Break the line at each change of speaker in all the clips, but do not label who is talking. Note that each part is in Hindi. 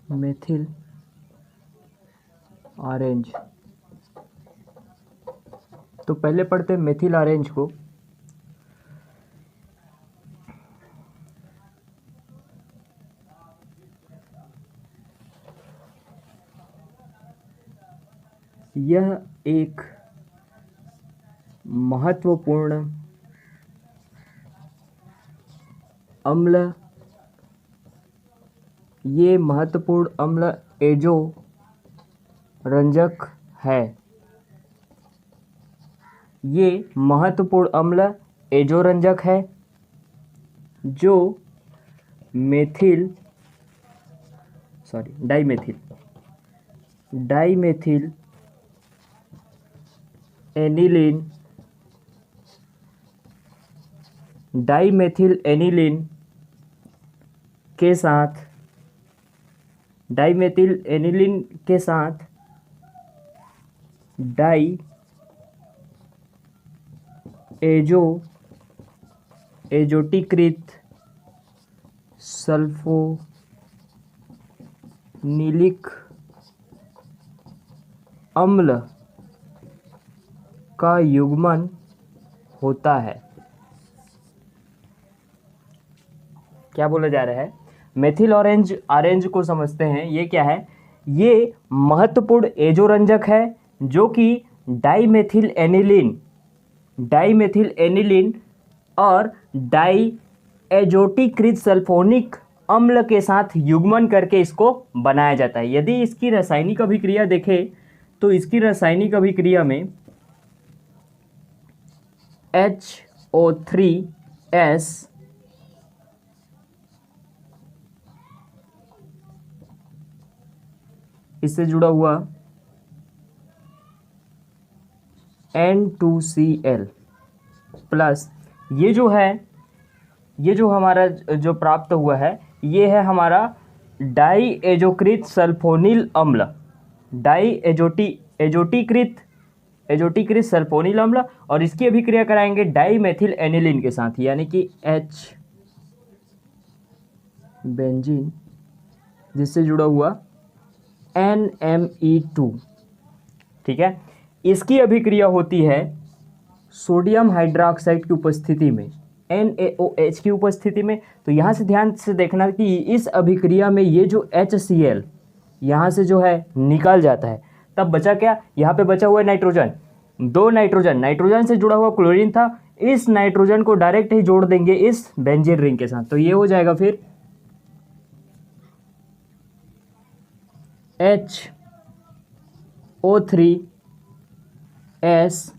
Methyl orange. तो पहले पढ़ते हैं मेथिल ऑरेंज को। यह एक महत्वपूर्ण अम्ल, ये महत्वपूर्ण अम्ल एजो रंजक है। ये महत्वपूर्ण अम्ल एजोरंजक है जो डाइमेथिल एनिलीन के साथ डाई एजोटीकृत सल्फोनिलिक अम्ल का युग्मन होता है। क्या बोला जा रहा है? मेथिल ऑरेंज को समझते हैं। ये क्या है? ये महत्वपूर्ण एजोरंजक है जो कि डाइमेथिल एनिलीन और डाई एजोटीकृत सल्फोनिक अम्ल के साथ युग्मन करके इसको बनाया जाता है। यदि इसकी रासायनिक अभिक्रिया देखें तो इसकी रासायनिक अभिक्रिया में HO3S इससे जुड़ा हुआ N2Cl प्लस ये जो हमारा जो प्राप्त हुआ है ये है हमारा डाई एजोकृत सल्फोनिल अम्ल, एजोटीकृत सल्फोनिल अम्ल, और इसकी अभिक्रिया कराएंगे डाइमेथिल एनिलीन के साथ, यानी कि H बेंजीन जिससे जुड़ा हुआ NME2। ठीक है, इसकी अभिक्रिया होती है सोडियम हाइड्रोक्साइड की उपस्थिति में, NaOH की उपस्थिति में। तो यहाँ से ध्यान से देखना कि इस अभिक्रिया में ये जो HCl यहाँ से जो है निकल जाता है, तब बचा क्या? यहाँ पे बचा हुआ नाइट्रोजन, 2 नाइट्रोजन से जुड़ा हुआ क्लोरीन था। इस नाइट्रोजन को डायरेक्ट ही जोड़ देंगे इस बेंजीन रिंग के साथ, तो ये हो जाएगा फिर HO3S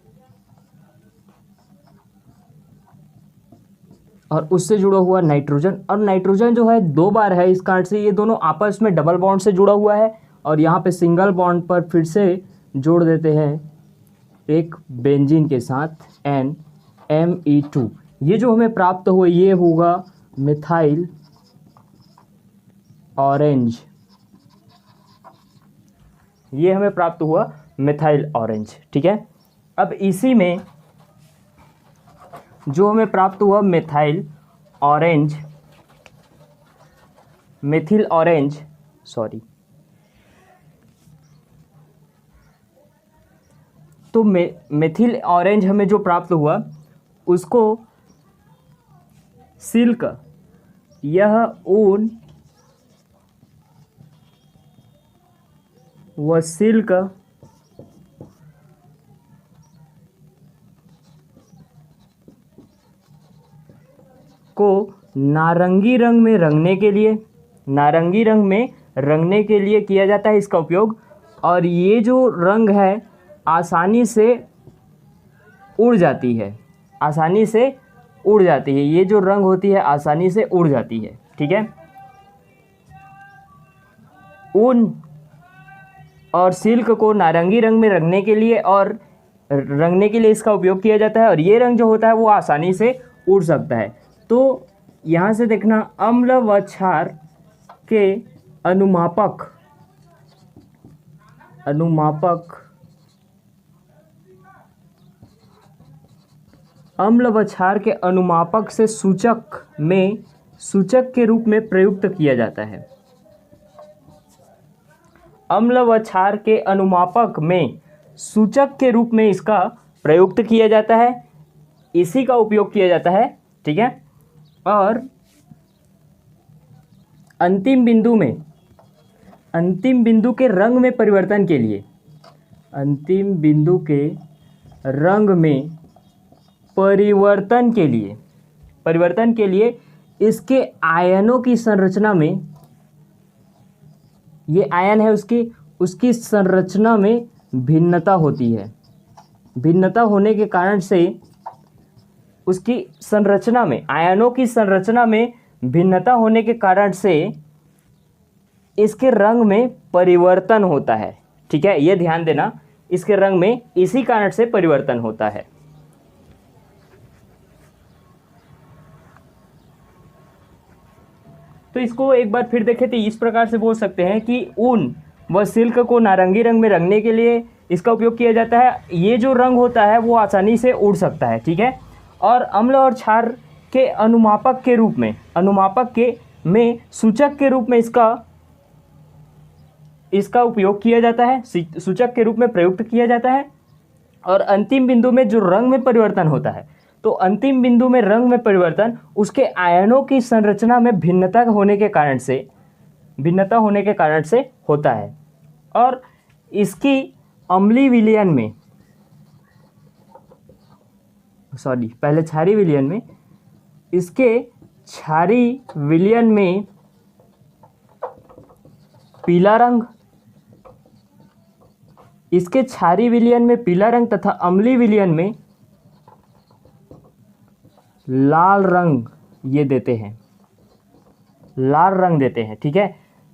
और उससे जुड़ा हुआ नाइट्रोजन, और नाइट्रोजन जो है 2 बार है इस कार्ड से, ये दोनों आपस में डबल बॉन्ड से जुड़ा हुआ है, और यहाँ पे सिंगल बॉन्ड पर फिर से जोड़ देते हैं एक बेंजीन के साथ NME2। ये जो हमें प्राप्त हुआ ये होगा मिथाइल ऑरेंज, ये हमें प्राप्त हुआ मिथाइल ऑरेंज। ठीक है, अब इसी में जो हमें प्राप्त हुआ मिथिल ऑरेंज तो मिथिल ऑरेंज हमें जो प्राप्त हुआ उसको सिल्क, यह ऊन व सिल्क को नारंगी रंग में रंगने के लिए किया जाता है इसका उपयोग। और ये जो रंग है आसानी से उड़ जाती है, ये जो रंग होती है आसानी से उड़ जाती है। ठीक है, ऊन और सिल्क को नारंगी रंग में रंगने के लिए इसका उपयोग किया जाता है, और ये रंग जो होता है वो आसानी से उड़ सकता है। तो यहाँ से देखना, अम्ल व क्षार के अनुमापक अम्ल व क्षार के अनुमापक से सूचक के रूप में प्रयुक्त किया जाता है। अम्ल व क्षार के अनुमापक में सूचक के रूप में इसका प्रयुक्त किया जाता है, इसी का उपयोग किया जाता है। ठीक है, और अंतिम बिंदु के रंग में परिवर्तन के लिए, अंतिम बिंदु के रंग में परिवर्तन के लिए इसके आयनों की संरचना में, ये आयन है उसकी संरचना में भिन्नता होती है। भिन्नता होने के कारण से उसकी संरचना में, आयनों की संरचना में भिन्नता होने के कारण से इसके रंग में परिवर्तन होता है। ठीक है, ये ध्यान देना, इसके रंग में इसी कारण से परिवर्तन होता है। तो इसको एक बार फिर देखें तो इस प्रकार से बोल सकते हैं कि ऊन व सिल्क को नारंगी रंग में रंगने के लिए इसका उपयोग किया जाता है। ये जो रंग होता है वो आसानी से उड़ सकता है। ठीक है, और अम्ल और क्षार के अनुमापक में सूचक के रूप में इसका उपयोग किया जाता है, सूचक के रूप में प्रयुक्त किया जाता है। और अंतिम बिंदु में जो रंग में परिवर्तन होता है, तो अंतिम बिंदु में रंग में परिवर्तन उसके आयनों की संरचना में भिन्नता होने के कारण से होता है। और इसकी अम्लीय विलयन में, पहले क्षारीय विलयन में, इसके क्षारीय विलयन में पीला रंग, इसके क्षारीय विलयन में पीला रंग तथा अम्लीय विलयन में लाल रंग ये देते हैं, लाल रंग देते हैं। ठीक है,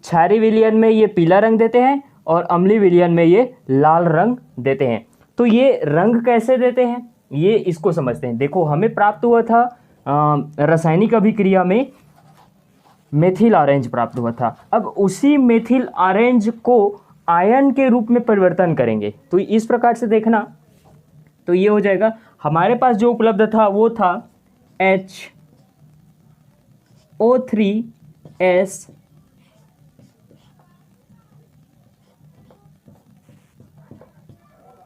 क्षारीय विलयन में ये पीला रंग देते हैं और अम्लीय विलयन में ये लाल रंग देते हैं। तो ये रंग कैसे देते हैं, ये इसको समझते हैं। देखो, हमें प्राप्त हुआ था रासायनिक अभिक्रिया में मेथिल ऑरेंज प्राप्त हुआ था। अब उसी मेथिल ऑरेंज को आयन के रूप में परिवर्तन करेंगे, तो इस प्रकार से देखना, तो ये हो जाएगा। हमारे पास जो उपलब्ध था वो था HO3S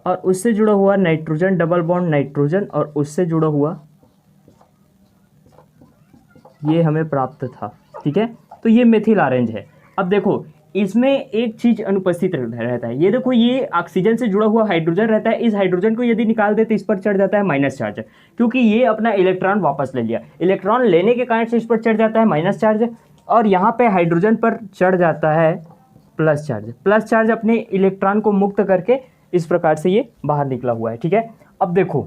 और उससे जुड़ा हुआ नाइट्रोजन, डबल बॉन्ड नाइट्रोजन, और उससे जुड़ा हुआ ये हमें प्राप्त था। ठीक है, तो ये मेथिल ऑरेंज है। अब देखो, इसमें एक चीज अनुपस्थित रहता है। ये देखो, ये ऑक्सीजन से जुड़ा हुआ हाइड्रोजन रहता है। इस हाइड्रोजन को यदि निकाल दे तो इस पर चढ़ जाता है माइनस चार्ज, क्योंकि ये अपना इलेक्ट्रॉन वापस ले लिया। इलेक्ट्रॉन लेने के कारण से इस पर चढ़ जाता है माइनस चार्ज, और यहाँ पे हाइड्रोजन पर चढ़ जाता है प्लस चार्ज। प्लस चार्ज अपने इलेक्ट्रॉन को मुक्त करके इस प्रकार से ये बाहर निकला हुआ है। ठीक है, अब देखो,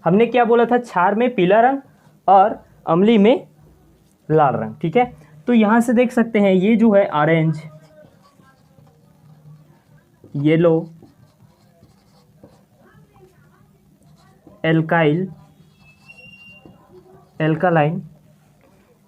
हमने क्या बोला था, क्षार में पीला रंग और अम्लीय में लाल रंग। ठीक है, तो यहां से देख सकते हैं ये जो है ऑरेंज, येलो, एल्काइल, एल्कालाइन,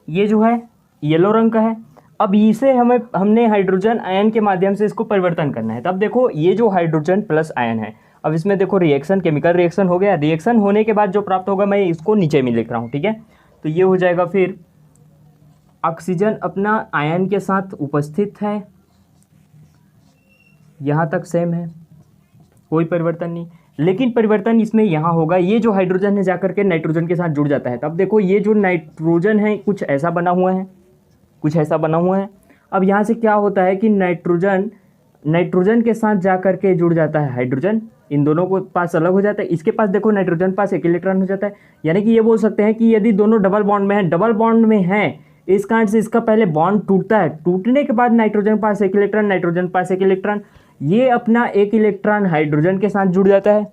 ये जो है येलो रंग का है। अब इसे हमने हाइड्रोजन आयन के माध्यम से इसको परिवर्तन करना है। तब देखो, ये जो हाइड्रोजन प्लस आयन है, अब इसमें देखो रिएक्शन, केमिकल रिएक्शन हो गया। रिएक्शन होने के बाद जो प्राप्त होगा, मैं इसको नीचे में लिख रहा हूँ। ठीक है, तो ये हो जाएगा, फिर ऑक्सीजन अपना आयन के साथ उपस्थित है, यहाँ तक सेम है, कोई परिवर्तन नहीं। लेकिन परिवर्तन इसमें यहाँ होगा, ये जो हाइड्रोजन है जाकर के नाइट्रोजन के साथ जुड़ जाता है। तब देखो, ये जो नाइट्रोजन है कुछ ऐसा बना हुआ है, कुछ ऐसा बना हुआ है। अब यहाँ से क्या होता है कि नाइट्रोजन के साथ जाकर के जुड़ जाता है हाइड्रोजन, इन दोनों को पास अलग हो जाता है। इसके पास देखो, नाइट्रोजन पास एक इलेक्ट्रॉन हो जाता है। यानी कि ये बोल सकते हैं कि यदि दोनों डबल बॉन्ड में हैं, इस कारण से इसका पहले बॉन्ड टूटता है। टूटने के बाद नाइट्रोजन पास एक इलेक्ट्रॉन, नाइट्रोजन पास एक इलेक्ट्रॉन, ये अपना एक इलेक्ट्रॉन हाइड्रोजन के साथ जुड़ जाता है।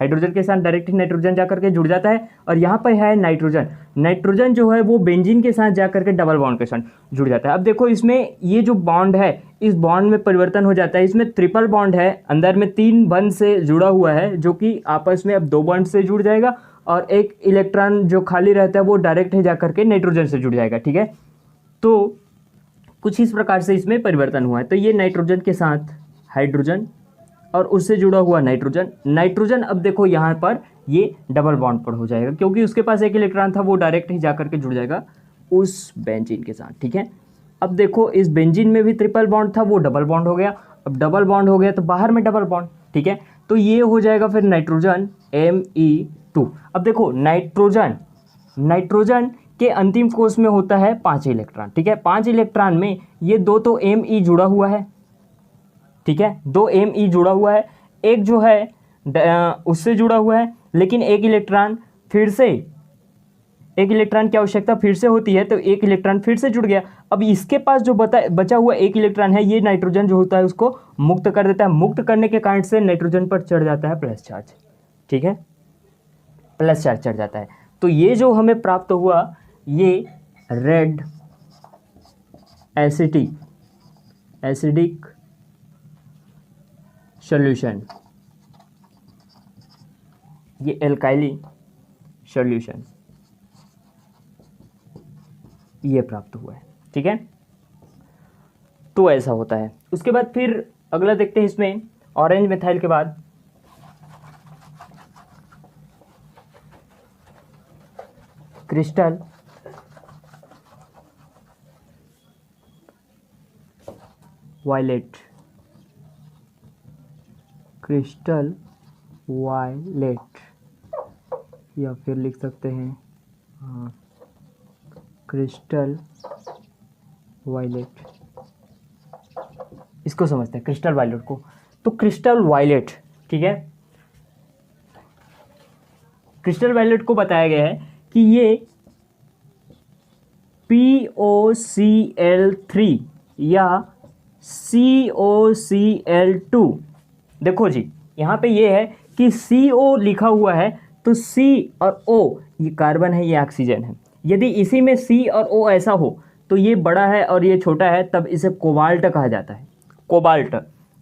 हाइड्रोजन के साथ डायरेक्ट नाइट्रोजन जाकर के जुड़ जाता है। और यहाँ पर है नाइट्रोजन जो है वो बेंजीन के साथ जाकर के डबल बॉन्ड के साथ जुड़ जाता है। अब देखो, इसमें ये जो बॉन्ड है, इस बॉन्ड में परिवर्तन हो जाता है। इसमें ट्रिपल बॉन्ड है, अंदर में 3 बंध से जुड़ा हुआ है, जो कि आपस में अब 2 बॉन्ड से जुड़ जाएगा, और एक इलेक्ट्रॉन जो खाली रहता है वो डायरेक्ट है जाकर के नाइट्रोजन से जुड़ जाएगा। ठीक है, तो कुछ इस प्रकार से इसमें परिवर्तन हुआ है। तो ये नाइट्रोजन के साथ हाइड्रोजन और उससे जुड़ा हुआ नाइट्रोजन अब देखो यहाँ पर ये डबल बॉन्ड पर हो जाएगा, क्योंकि उसके पास एक इलेक्ट्रॉन था, वो डायरेक्ट ही जाकर के जुड़ जाएगा उस बेंजीन के साथ। ठीक है, अब देखो इस बेंजीन में भी ट्रिपल बॉन्ड था, वो डबल बॉन्ड हो गया, अब डबल बॉन्ड हो गया तो बाहर में डबल बॉन्ड, ठीक है। तो ये हो जाएगा फिर नाइट्रोजन Me2। अब देखो नाइट्रोजन के अंतिम कोष में होता है 5 इलेक्ट्रॉन, ठीक है। 5 इलेक्ट्रॉन में ये दो तो Me जुड़ा हुआ है, ठीक है, 2 Me जुड़ा हुआ है, एक जो है उससे जुड़ा हुआ है, लेकिन एक इलेक्ट्रॉन की आवश्यकता फिर से होती है, तो एक इलेक्ट्रॉन फिर से जुड़ गया। अब इसके पास जो बचा हुआ एक इलेक्ट्रॉन है, ये नाइट्रोजन जो होता है उसको मुक्त कर देता है। मुक्त करने के कारण से नाइट्रोजन पर चढ़ जाता है प्लस चार्ज, ठीक है, प्लस चार्ज चढ़ जाता है। तो ये जो हमें प्राप्त हुआ ये रेड एसिडिक सॉल्यूशन, ये एल्काइली सॉल्यूशन ये प्राप्त हुआ है, ठीक है। तो ऐसा होता है। उसके बाद फिर अगला देखते हैं इसमें ऑरेंज मिथाइल के बाद क्रिस्टल वायलेट, या फिर लिख सकते हैं क्रिस्टल वायलेट, इसको समझते हैं क्रिस्टल वायलेट को। तो क्रिस्टल वायलेट, ठीक है, क्रिस्टल वायलेट को बताया गया है कि ये POCl3 या COCl2, देखो जी यहाँ पे ये है कि CO लिखा हुआ है, तो C और O ये कार्बन है, ये ऑक्सीजन है। यदि इसी में C और O ऐसा हो तो ये बड़ा है और ये छोटा है, तब इसे कोबाल्ट कहा जाता है, कोबाल्ट।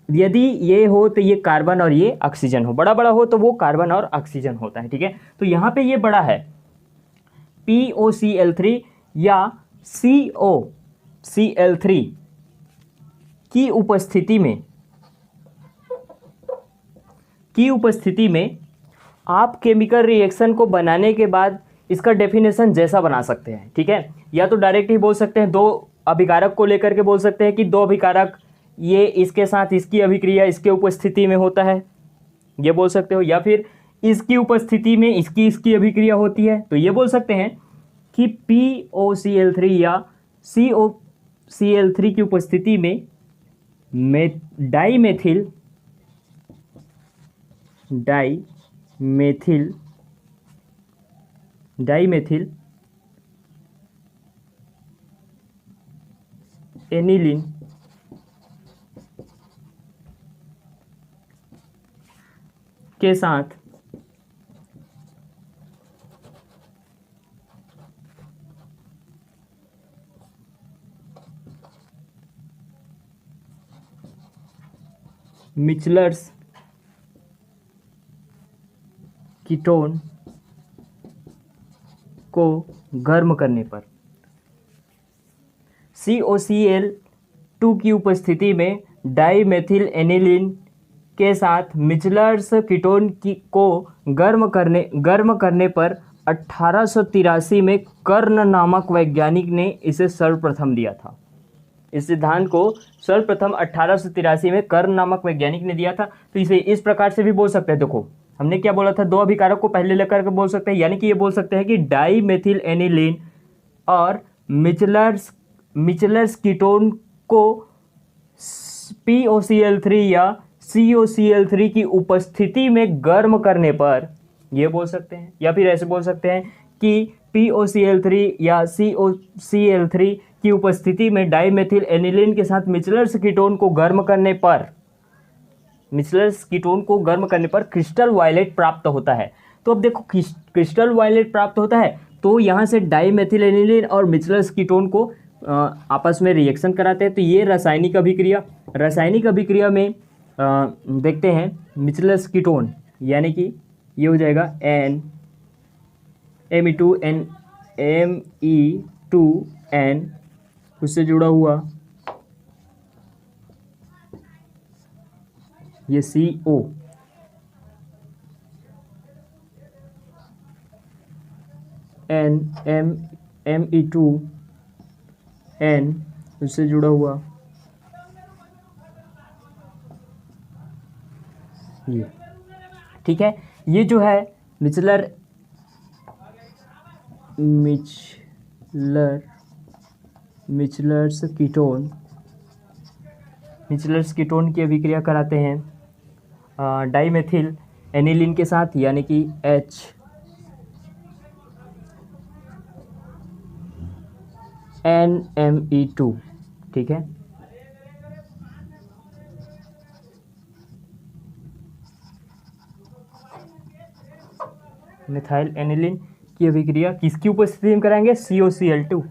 यदि ये हो तो ये कार्बन और ये ऑक्सीजन हो, बड़ा बड़ा हो तो वो कार्बन और ऑक्सीजन होता है, ठीक है। तो यहाँ पे ये बड़ा है POCl3 या COCl3 की उपस्थिति में आप केमिकल रिएक्शन को बनाने के बाद इसका डेफिनेशन जैसा बना सकते हैं, ठीक है। या तो डायरेक्ट ही बोल सकते हैं, दो अभिकारक को लेकर के बोल सकते हैं कि दो अभिकारक, ये इसके साथ इसकी अभिक्रिया इसके उपस्थिति में होता है, ये बोल सकते हो। या फिर इसकी उपस्थिति में इसकी अभिक्रिया होती है, तो ये बोल सकते हैं कि POCl3 या COCl3 की उपस्थिति में डाईमेथिल एनिलीन के साथ मिचलर्स कीटोन को गर्म करने पर COCl2 की उपस्थिति में डाईमेथिल एनिलीन के साथ मिचलर्स कीटोन को गर्म करने पर 1883 में कर्न नामक वैज्ञानिक ने इसे सर्वप्रथम दिया था। इस सिद्धांत को सर्वप्रथम 1883 में कर्न नामक वैज्ञानिक ने दिया था। तो इसे इस प्रकार से भी बोल सकते हैं, देखो हमने क्या बोला था, दो अभिकारक को पहले लेकर के बोल सकते हैं, यानी कि ये बोल सकते हैं कि डाईमेथिल एनिलीन और मिचलर्स कीटोन को POCl3 या COCl3 की उपस्थिति में गर्म करने पर, ये बोल सकते हैं। या फिर ऐसे बोल सकते हैं कि POCl3 या COCl3 की उपस्थिति में डाईमेथिल एनिलीन के साथ मिचलर्स कीटोन को गर्म करने पर क्रिस्टल वायलेट प्राप्त होता है। तो अब देखो क्रिस्टल वायलेट प्राप्त होता है, तो यहाँ से डाईमेथिल एनिलीन और मिचलर्स कीटोन को आपस में रिएक्शन कराते हैं। तो ये रासायनिक अभिक्रिया में देखते हैं मिचलर्स कीटोन, यानी कि ये हो जाएगा Me2N उससे जुड़ा हुआ ये CO Me2N उससे जुड़ा हुआ ये, ठीक है। ये जो है मिचलर्स कीटोन की अभिक्रिया कराते हैं डाइमेथिल एनिलीन के साथ, यानी कि HNME2, ठीक है। मिथाइल एनिलीन की अभिक्रिया किसकी उपस्थिति में कराएंगे? COCl2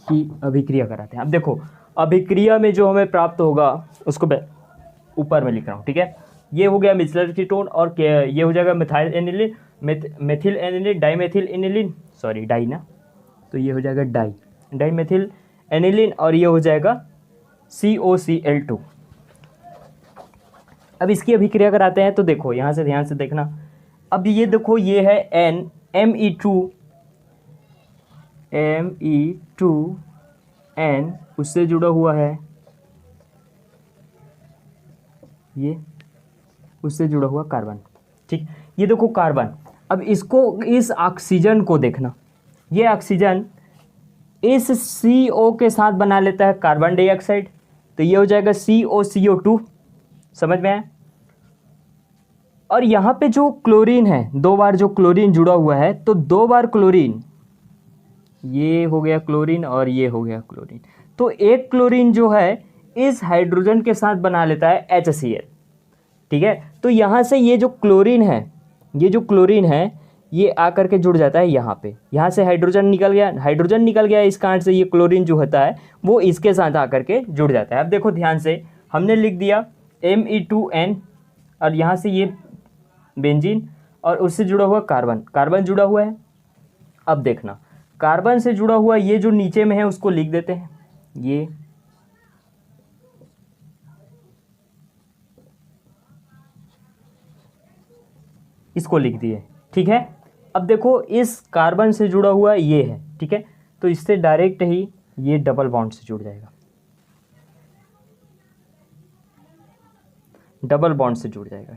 की अभिक्रिया कराते हैं। अब देखो अभिक्रिया में जो हमें प्राप्त होगा उसको ऊपर में लिख रहा हूँ, ठीक है। ये हो गया मिचलर कीटोन और ये हो जाएगा methyl aniline, methyl aniline, dimethyl aniline, sorry di ना, तो ये हो जाएगा डाइमेथिल एनिलीन और ये हो जाएगा COCl2। अब इसकी अभिक्रिया कराते हैं तो देखो यहाँ से ध्यान से देखना। अब ये देखो ये है Me2N उससे जुड़ा हुआ है ये, उससे जुड़ा हुआ कार्बन, ठीक। ये देखो कार्बन, अब इसको इस ऑक्सीजन को देखना, ये ऑक्सीजन इस CO के साथ बना लेता है कार्बन डाइऑक्साइड, तो ये हो जाएगा COCO2, समझ में आया। और यहाँ पे जो क्लोरीन है, 2 बार जो क्लोरीन जुड़ा हुआ है, तो 2 बार क्लोरीन, ये हो गया क्लोरीन और ये हो गया क्लोरीन, तो एक क्लोरीन जो है इस हाइड्रोजन के साथ बना लेता है HCl, ठीक है। तो यहाँ से ये जो क्लोरीन है ये आकर के जुड़ जाता है यहाँ पे, यहाँ से हाइड्रोजन निकल गया इस कांड से, ये क्लोरीन जो होता है वो इसके साथ आकर के जुड़ जाता है। अब देखो ध्यान से, हमने लिख दिया Me2N और यहाँ से ये बेंजीन और उससे जुड़ा हुआ कार्बन जुड़ा हुआ है। अब देखना कार्बन से जुड़ा हुआ ये जो नीचे में है उसको लिख देते हैं, ये इसको लिख दिए, ठीक है। अब देखो इस कार्बन से जुड़ा हुआ ये है, ठीक है, तो इससे डायरेक्ट ही ये डबल बॉन्ड से जुड़ जाएगा,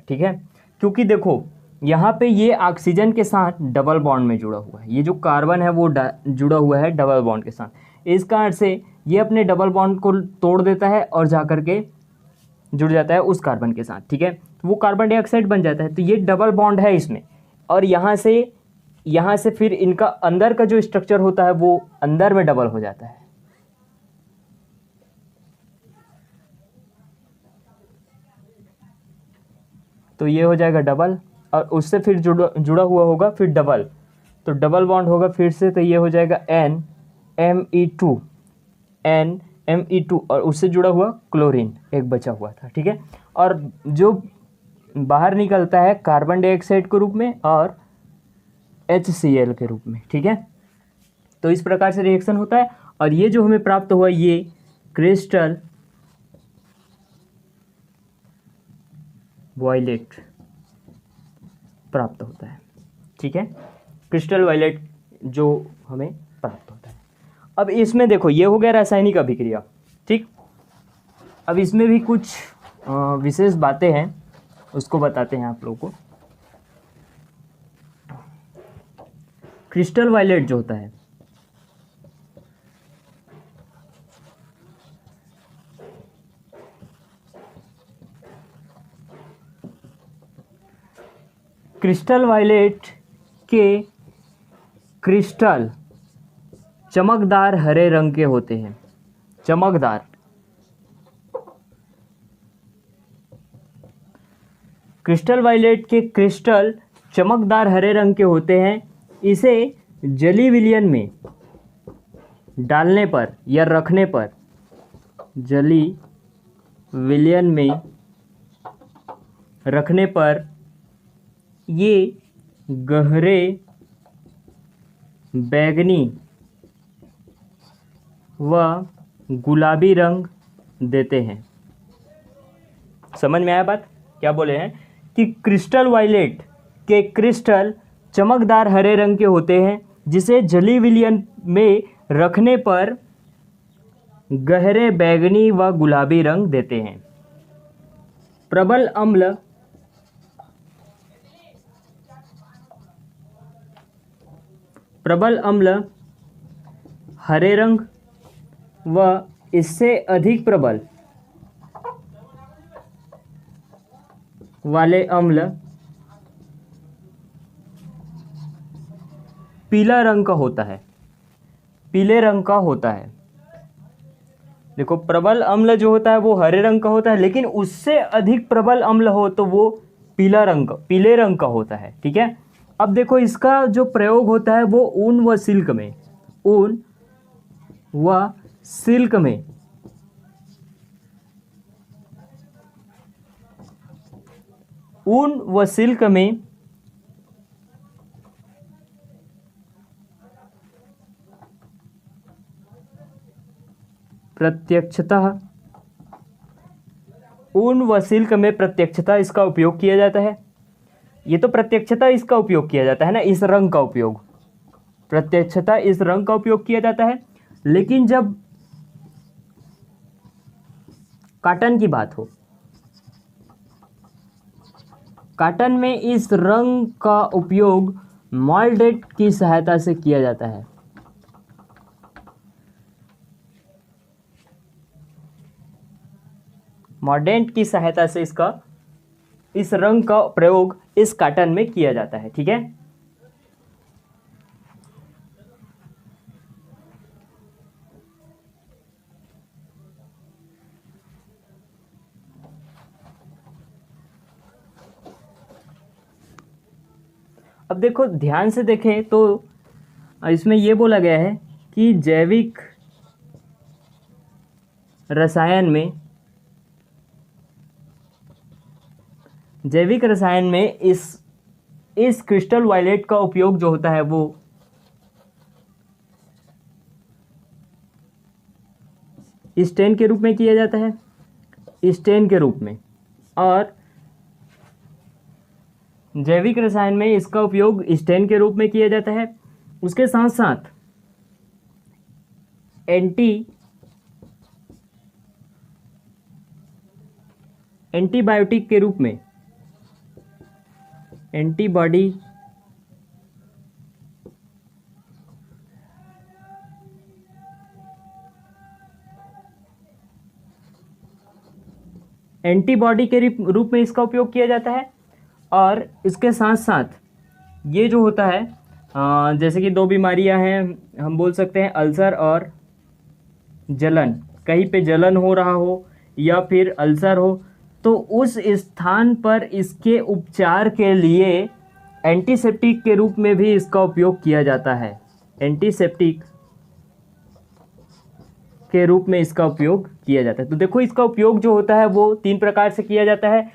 ठीक है। क्योंकि देखो यहाँ पे ये ऑक्सीजन के साथ डबल बॉन्ड में जुड़ा हुआ है, ये जो कार्बन है वो जुड़ा हुआ है डबल बॉन्ड के साथ, इस कारण से ये अपने डबल बॉन्ड को तोड़ देता है और जा करके जुड़ जाता है उस कार्बन के साथ, ठीक है। तो वो कार्बन डाइऑक्साइड बन जाता है, तो ये डबल बॉन्ड है इसमें, और यहाँ से फिर इनका अंदर का जो स्ट्रक्चर होता है वो अंदर में डबल हो जाता है, तो ये हो जाएगा डबल, और उससे फिर जुड़ा हुआ होगा फिर डबल, तो डबल बॉन्ड होगा फिर से, तो ये हो जाएगा NME2 और उससे जुड़ा हुआ क्लोरीन एक बचा हुआ था, ठीक है। और जो बाहर निकलता है कार्बन डाइऑक्साइड के रूप में और HCl के रूप में, ठीक है। तो इस प्रकार से रिएक्शन होता है, और ये जो हमें प्राप्त हुआ ये क्रिस्टल वायलेट प्राप्त होता है, ठीक है। क्रिस्टल वायलेट जो हमें प्राप्त होता है। अब इसमें देखो ये हो गया रासायनिक अभिक्रिया, ठीक। अब इसमें भी कुछ विशेष बातें हैं, उसको बताते हैं आप लोगों को। क्रिस्टल वायलेट जो होता है, क्रिस्टल वायलेट के क्रिस्टल चमकदार हरे रंग के होते हैं, चमकदार। क्रिस्टल वायलेट के क्रिस्टल चमकदार हरे रंग के होते हैं। इसे जली विलयन में डालने पर या रखने पर, जली विलयन में रखने पर ये गहरे बैंगनी व गुलाबी रंग देते हैं। समझ में आया बात? क्या बोले हैं कि क्रिस्टल वायलेट के क्रिस्टल चमकदार हरे रंग के होते हैं, जिसे जली विलयन में रखने पर गहरे बैंगनी व गुलाबी रंग देते हैं। प्रबल अम्ल हरे रंग व इससे अधिक प्रबल वाले अम्ल पीला रंग का होता है, पीले रंग का होता है। देखो, प्रबल अम्ल जो होता है वो हरे रंग का होता है, लेकिन उससे अधिक प्रबल अम्ल हो तो वो पीले रंग का होता है। ठीक है। अब देखो, इसका जो प्रयोग होता है वो ऊन व सिल्क में, ऊन व सिल्क में ऊन व सिल्क में प्रत्यक्षतः ऊन व सिल्क में प्रत्यक्षतः इसका उपयोग किया जाता है। ये तो प्रत्यक्षतः इसका उपयोग किया जाता है ना, इस रंग का उपयोग, प्रत्यक्षतः इस रंग का उपयोग किया जाता है। लेकिन जब कॉटन की बात हो, कॉटन में इस रंग का उपयोग मॉल्डेट की सहायता से किया जाता है। मॉर्डेंट की सहायता से इस रंग का प्रयोग इस कॉटन में किया जाता है। ठीक है। अब देखो, ध्यान से देखें तो इसमें यह बोला गया है कि जैविक रसायन में इस क्रिस्टल वायलेट का उपयोग जो होता है वो स्टेन के रूप में किया जाता है, स्टेन के रूप में। और जैविक रसायन में इसका उपयोग स्टेन के रूप में किया जाता है। उसके साथ साथ एंटीबायोटिक के रूप में, एंटीबॉडी के रूप में इसका उपयोग किया जाता है। और इसके साथ साथ ये जो होता है, जैसे कि दो बीमारियां हैं, हम बोल सकते हैं अल्सर और जलन। कहीं पे जलन हो रहा हो या फिर अल्सर हो, तो उस स्थान पर इसके उपचार के लिए एंटीसेप्टिक के रूप में भी इसका उपयोग किया जाता है। एंटीसेप्टिक के रूप में इसका उपयोग किया जाता है। तो देखो, इसका उपयोग जो होता है वो 3 प्रकार से किया जाता है।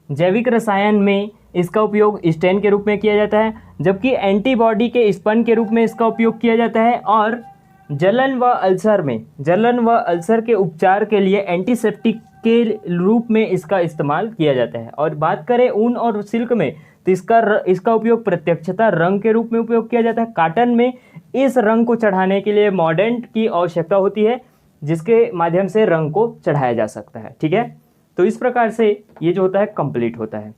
जैविक रसायन में इसका उपयोग स्टेन के रूप में किया जाता है, जबकि एंटीबॉडी के स्पन के रूप में इसका उपयोग किया जाता है। और जलन व अल्सर के उपचार के लिए एंटीसेप्टिक के रूप में इसका इस्तेमाल किया जाता है। और बात करें ऊन और सिल्क में, तो इसका उपयोग प्रत्यक्षतः रंग के रूप में उपयोग किया जाता है। कॉटन में इस रंग को चढ़ाने के लिए मॉर्डेंट की आवश्यकता होती है, जिसके माध्यम से रंग को चढ़ाया जा सकता है। ठीक है। तो इस प्रकार से ये जो होता है कंप्लीट होता है।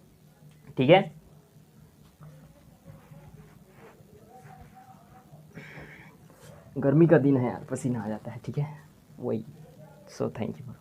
ठीक है। गर्मी का दिन है यार, पसीना आ जाता है। ठीक है, वही। So thank you.